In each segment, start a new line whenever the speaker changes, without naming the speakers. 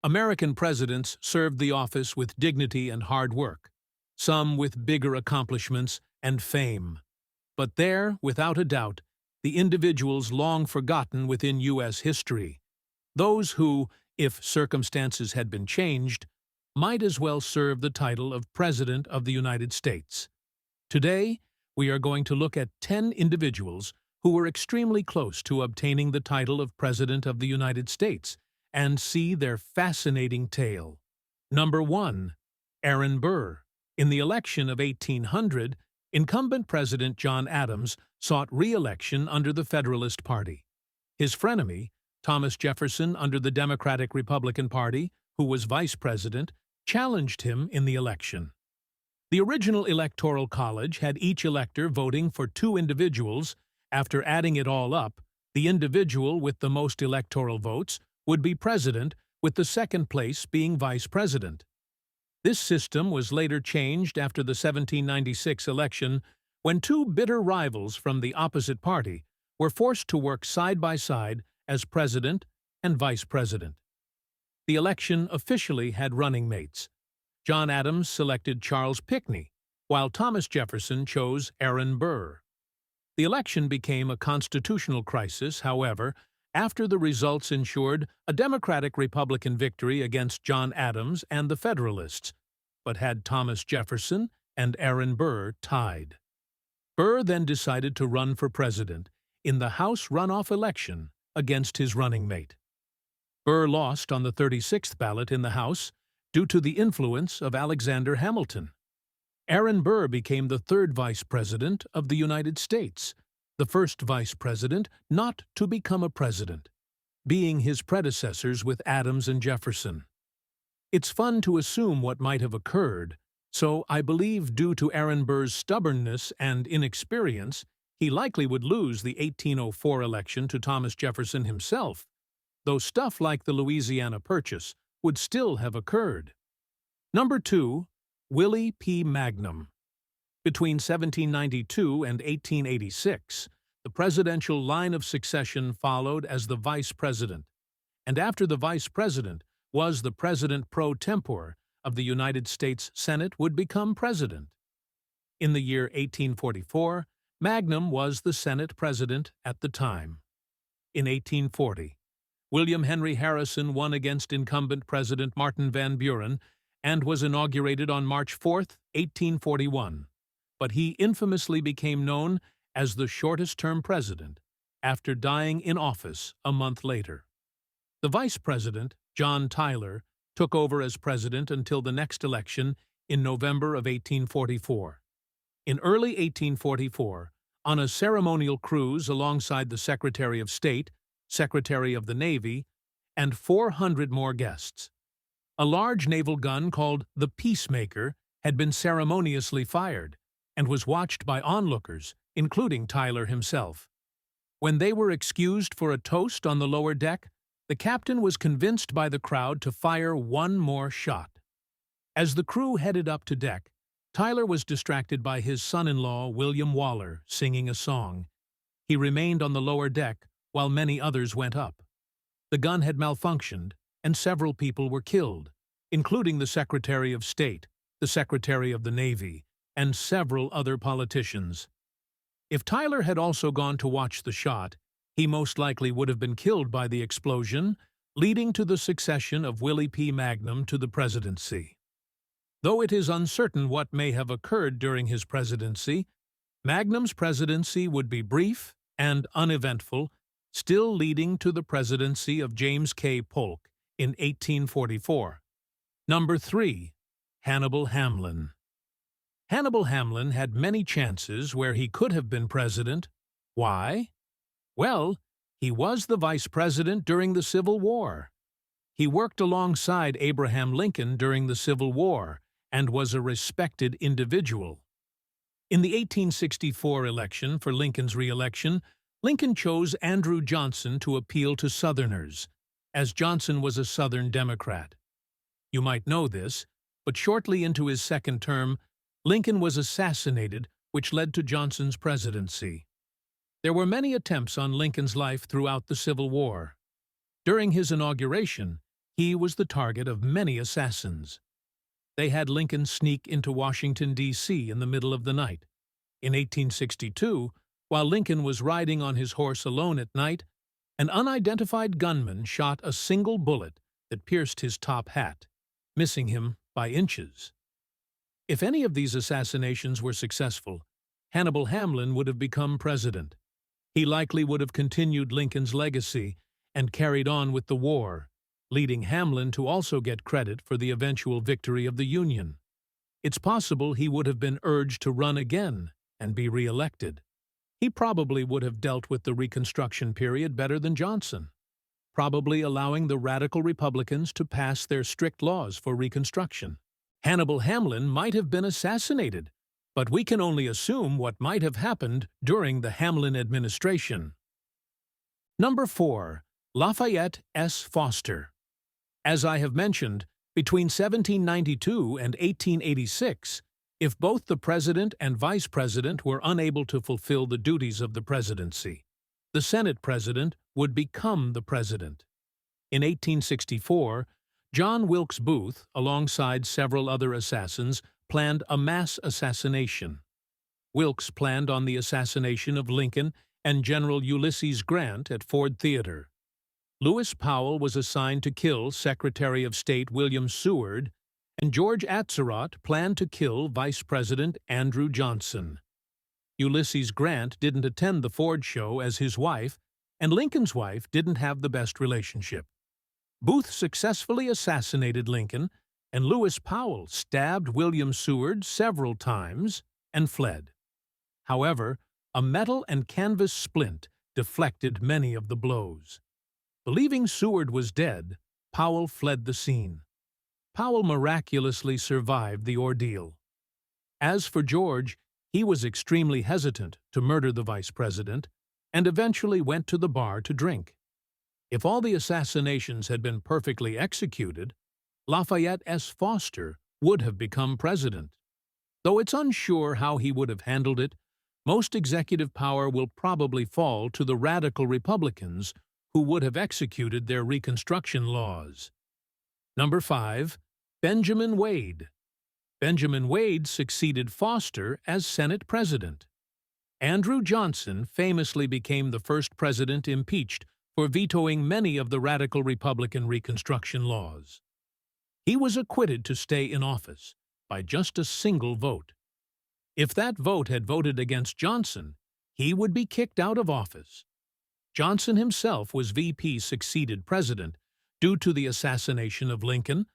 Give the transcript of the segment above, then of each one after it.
American presidents served the office with dignity and hard work, some with bigger accomplishments and fame. But there, without a doubt, the individuals long forgotten within U.S. history, those who, if circumstances had been changed, might as well serve the title of President of the United States. Today, we are going to look at 10 individuals who were extremely close to obtaining the title of President of the United States and see their fascinating tale. Number 1. Aaron Burr. In the election of 1800, incumbent President John Adams sought re-election under the Federalist Party. His frenemy, Thomas Jefferson under the Democratic-Republican Party, who was vice president, challenged him in the election. The original Electoral College had each elector voting for 2 individuals. After adding it all up, the individual with the most electoral votes would be president, with the second place being vice president. This system was later changed after the 1796 election, when 2 bitter rivals from the opposite party were forced to work side by side as president and vice president. The election officially had running mates. John Adams selected Charles Pinckney, while Thomas Jefferson chose Aaron Burr. The election became a constitutional crisis, however, after the results ensured a Democratic-Republican victory against John Adams and the Federalists, but had Thomas Jefferson and Aaron Burr tied. Burr then decided to run for president in the House runoff election against his running mate. Burr lost on the 36th ballot in the House due to the influence of Alexander Hamilton. Aaron Burr became the 3rd Vice President of the United States, the first Vice President not to become a president, being his predecessors with Adams and Jefferson. It's fun to assume what might have occurred, so I believe due to Aaron Burr's stubbornness and inexperience, he likely would lose the 1804 election to Thomas Jefferson himself, though stuff like the Louisiana Purchase would still have occurred. Number 2. Willie P. Magnum. Between 1792 and 1886, the presidential line of succession followed as the vice president, and after the vice president was the president pro tempore of the United States Senate would become president. In the year 1844, Magnum was the Senate president at the time. In 1840, William Henry Harrison won against incumbent President Martin Van Buren and was inaugurated on March 4, 1841, but he infamously became known as the shortest-term president after dying in office a month later. The vice president, John Tyler, took over as president until the next election in November of 1844. In early 1844, on a ceremonial cruise alongside the Secretary of State, Secretary of the Navy, and 400 more guests, a large naval gun called the Peacemaker had been ceremoniously fired and was watched by onlookers, including Tyler himself. When they were excused for a toast on the lower deck, the captain was convinced by the crowd to fire one more shot. As the crew headed up to deck, Tyler was distracted by his son-in-law, William Waller, singing a song. He remained on the lower deck while many others went up. The gun had malfunctioned, and several people were killed, including the Secretary of State, the Secretary of the Navy, and several other politicians. If Tyler had also gone to watch the shot, he most likely would have been killed by the explosion, leading to the succession of Willie P. Magnum to the presidency. Though it is uncertain what may have occurred during his presidency, Magnum's presidency would be brief and uneventful, still leading to the presidency of James K. Polk in 1844. Number 3. Hannibal Hamlin. Hannibal Hamlin had many chances where he could have been president. Why? Well, he was the vice president during the Civil War. He worked alongside Abraham Lincoln during the Civil War and was a respected individual. In the 1864 election for Lincoln's re-election, Lincoln chose Andrew Johnson to appeal to Southerners, as Johnson was a Southern Democrat. You might know this, but shortly into his second term, Lincoln was assassinated, which led to Johnson's presidency. There were many attempts on Lincoln's life throughout the Civil War. During his inauguration, He was the target of many assassins. They had Lincoln sneak into Washington, D.C. in the middle of the night. In 1862, while Lincoln was riding on his horse alone at night, an unidentified gunman shot a single bullet that pierced his top hat, missing him by inches. If any of these assassinations were successful, Hannibal Hamlin would have become president. He likely would have continued Lincoln's legacy and carried on with the war, leading Hamlin to also get credit for the eventual victory of the Union. It's possible he would have been urged to run again and be re-elected. He probably would have dealt with the Reconstruction period better than Johnson, probably allowing the radical Republicans to pass their strict laws for Reconstruction. Hannibal Hamlin might have been assassinated, but we can only assume what might have happened during the Hamlin administration. Number 4. Lafayette S. Foster. As I have mentioned, between 1792 and 1886, if both the president and vice president were unable to fulfill the duties of the presidency, the Senate president would become the president. In 1864, John Wilkes Booth, alongside several other assassins, planned a mass assassination. Wilkes planned on the assassination of Lincoln and General Ulysses Grant at Ford Theater. Lewis Powell was assigned to kill Secretary of State William Seward, and George Atzerodt planned to kill Vice President Andrew Johnson. Ulysses Grant didn't attend the Ford show as his wife, and Lincoln's wife didn't have the best relationship. Booth successfully assassinated Lincoln, and Lewis Powell stabbed William Seward several times and fled. However, a metal and canvas splint deflected many of the blows. Believing Seward was dead, Powell fled the scene. Powell miraculously survived the ordeal. As for George, he was extremely hesitant to murder the vice president and eventually went to the bar to drink. If all the assassinations had been perfectly executed, Lafayette S. Foster would have become president. Though it's unsure how he would have handled it, most executive power will probably fall to the radical Republicans who would have executed their Reconstruction laws. Number 5. Benjamin Wade. Benjamin Wade succeeded Foster as Senate president. Andrew Johnson famously became the first president impeached for vetoing many of the radical Republican Reconstruction laws. He was acquitted to stay in office by just a single vote. If that vote had voted against Johnson, he would be kicked out of office. Johnson himself was VP succeeded president due to the assassination of Lincoln,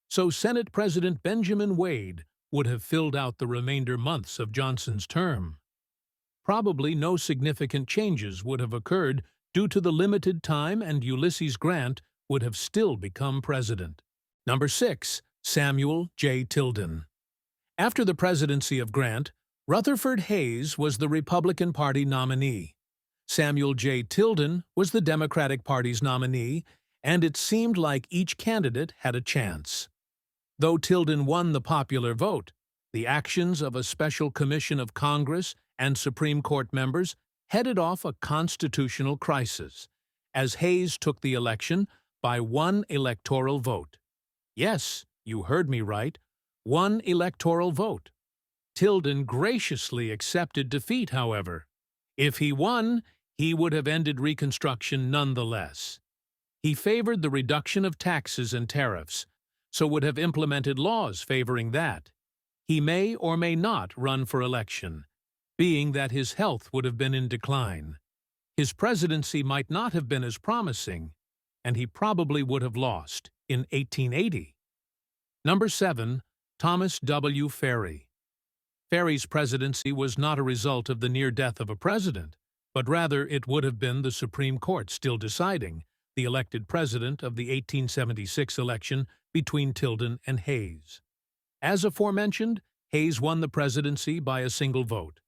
so Senate President Benjamin Wade would have filled out the remainder months of Johnson's term. Probably no significant changes would have occurred due to the limited time, and Ulysses Grant would have still become president. Number 6. Samuel J. Tilden. After the presidency of Grant, Rutherford Hayes was the Republican Party nominee. Samuel J. Tilden was the Democratic Party's nominee, and it seemed like each candidate had a chance. Though Tilden won the popular vote, the actions of a special commission of Congress and Supreme Court members headed off a constitutional crisis, as Hayes took the election by one electoral vote. Yes, you heard me right, one electoral vote. Tilden graciously accepted defeat, however. If he won, he would have ended Reconstruction nonetheless. He favored the reduction of taxes and tariffs, so would have implemented laws favoring that. He may or may not run for election, being that his health would have been in decline. His presidency might not have been as promising, and he probably would have lost in 1880. Number 7. Thomas W. Ferry. Ferry's presidency was not a result of the near death of a president, but rather it would have been the Supreme Court still deciding the elected president of the 1876 election between Tilden and Hayes. As aforementioned, Hayes won the presidency by a single vote,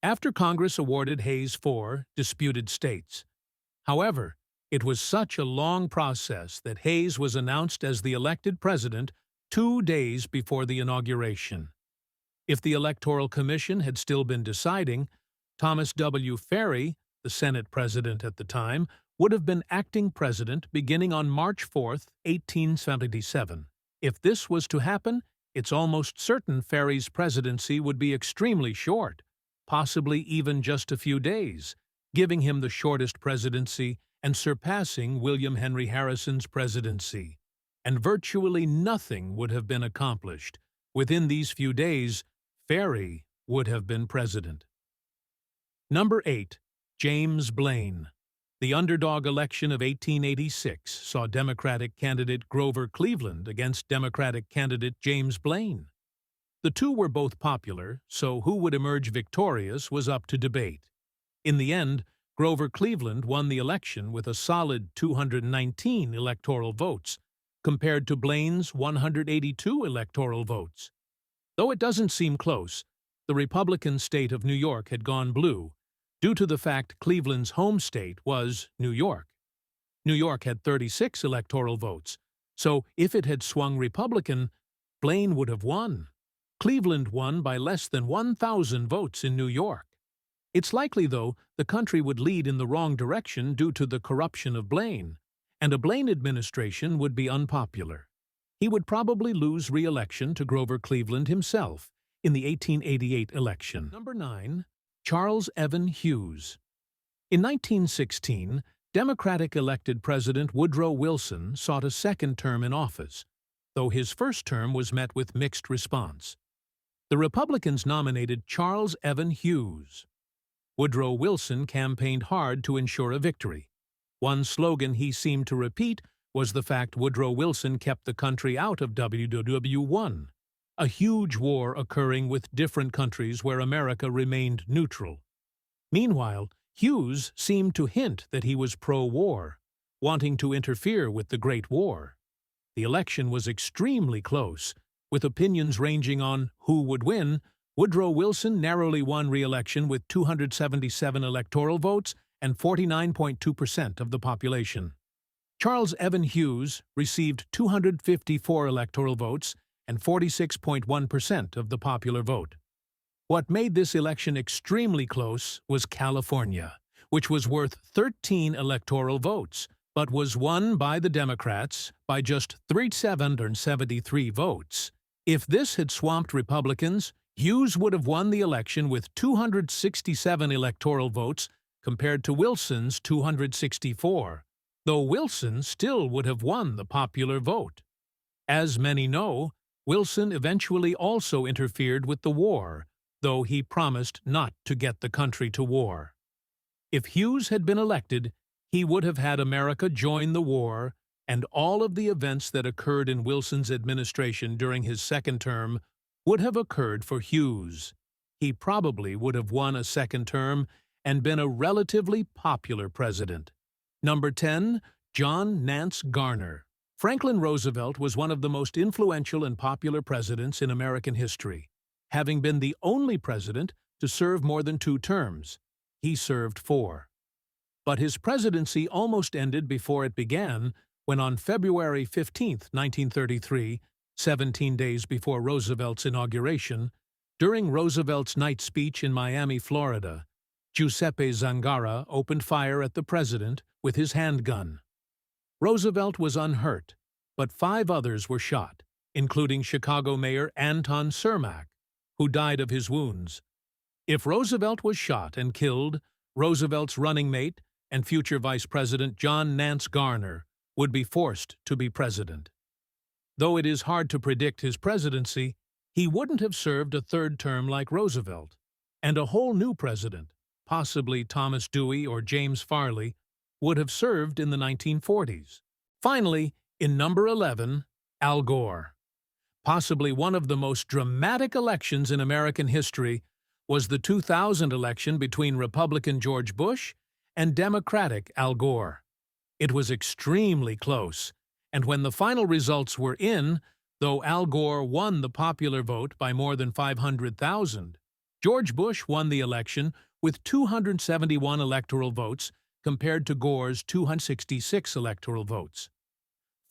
after Congress awarded Hayes 4 disputed states. However, it was such a long process that Hayes was announced as the elected president 2 days before the inauguration. If the Electoral Commission had still been deciding, Thomas W. Ferry, the Senate president at the time, would have been acting president beginning on March 4, 1877. If this was to happen, it's almost certain Ferry's presidency would be extremely short, possibly even just a few days, giving him the shortest presidency and surpassing William Henry Harrison's presidency. And virtually nothing would have been accomplished. Within these few days, Ferry would have been president. Number 8. James Blaine. The underdog election of 1886 saw Democratic candidate Grover Cleveland against Democratic candidate James Blaine. The two were both popular, so who would emerge victorious was up to debate. In the end, Grover Cleveland won the election with a solid 219 electoral votes, compared to Blaine's 182 electoral votes. Though it doesn't seem close, the Republican state of New York had gone blue, due to the fact Cleveland's home state was New York. New York had 36 electoral votes, so if it had swung Republican, Blaine would have won. Cleveland won by less than 1,000 votes in New York. It's likely, though, the country would lead in the wrong direction due to the corruption of Blaine, and a Blaine administration would be unpopular. He would probably lose re-election to Grover Cleveland himself in the 1888 election. Number 9. Charles Evan Hughes. In 1916, Democratic elected President Woodrow Wilson sought a second term in office, though his first term was met with mixed response. The Republicans nominated Charles Evan Hughes. Woodrow Wilson campaigned hard to ensure a victory. One slogan he seemed to repeat was the fact Woodrow Wilson kept the country out of WWI, a huge war occurring with different countries where America remained neutral. Meanwhile, Hughes seemed to hint that he was pro-war, wanting to interfere with the Great War. The election was extremely close, with opinions ranging on who would win. Woodrow Wilson narrowly won re-election with 277 electoral votes and 49.2% of the population. Charles Evan Hughes received 254 electoral votes and 46.1% of the popular vote. What made this election extremely close was California, which was worth 13 electoral votes, but was won by the Democrats by just 373 votes. If this had swamped Republicans, Hughes would have won the election with 267 electoral votes compared to Wilson's 264, though Wilson still would have won the popular vote. As many know, Wilson eventually also interfered with the war, though he promised not to get the country to war. If Hughes had been elected, he would have had America join the war, and all of the events that occurred in Wilson's administration during his second term would have occurred for Hughes. He probably would have won a second term and been a relatively popular president. Number 10. John Nance Garner. Franklin Roosevelt was one of the most influential and popular presidents in American history, having been the only president to serve more than 2 terms. He served 4. But his presidency almost ended before it began when on February 15, 1933, 17 days before Roosevelt's inauguration, during Roosevelt's night speech in Miami, Florida, Giuseppe Zangara opened fire at the president with his handgun. Roosevelt was unhurt, but 5 others were shot, including Chicago Mayor Anton Cermak, who died of his wounds. If Roosevelt was shot and killed, Roosevelt's running mate and future Vice President John Nance Garner would be forced to be president. Though it is hard to predict his presidency, he wouldn't have served a 3rd term like Roosevelt, and a whole new president, possibly Thomas Dewey or James Farley, would have served in the 1940s. Finally, in number 11, Al Gore. Possibly one of the most dramatic elections in American history was the 2000 election between Republican George Bush and Democratic Al Gore. It was extremely close, and when the final results were in, though Al Gore won the popular vote by more than 500,000, George Bush won the election with 271 electoral votes compared to Gore's 266 electoral votes.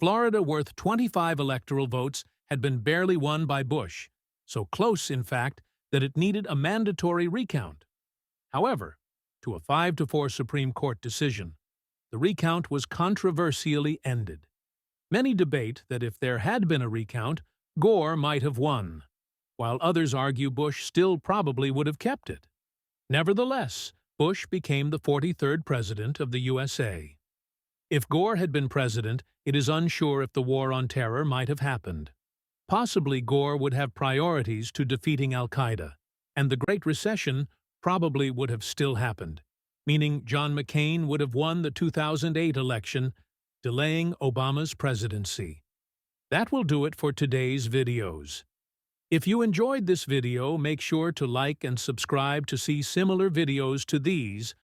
Florida, worth 25 electoral votes, had been barely won by Bush, so close, in fact, that it needed a mandatory recount. However, to a 5-4 Supreme Court decision, the recount was controversially ended. Many debate that if there had been a recount, Gore might have won, while others argue Bush still probably would have kept it. Nevertheless, Bush became the 43rd president of the USA. If Gore had been president, it is unsure if the War on Terror might have happened. Possibly Gore would have priorities to defeating al-Qaeda, and the Great Recession probably would have still happened, meaning John McCain would have won the 2008 election, delaying Obama's presidency. That will do it for today's videos. If you enjoyed this video, make sure to like and subscribe to see similar videos to these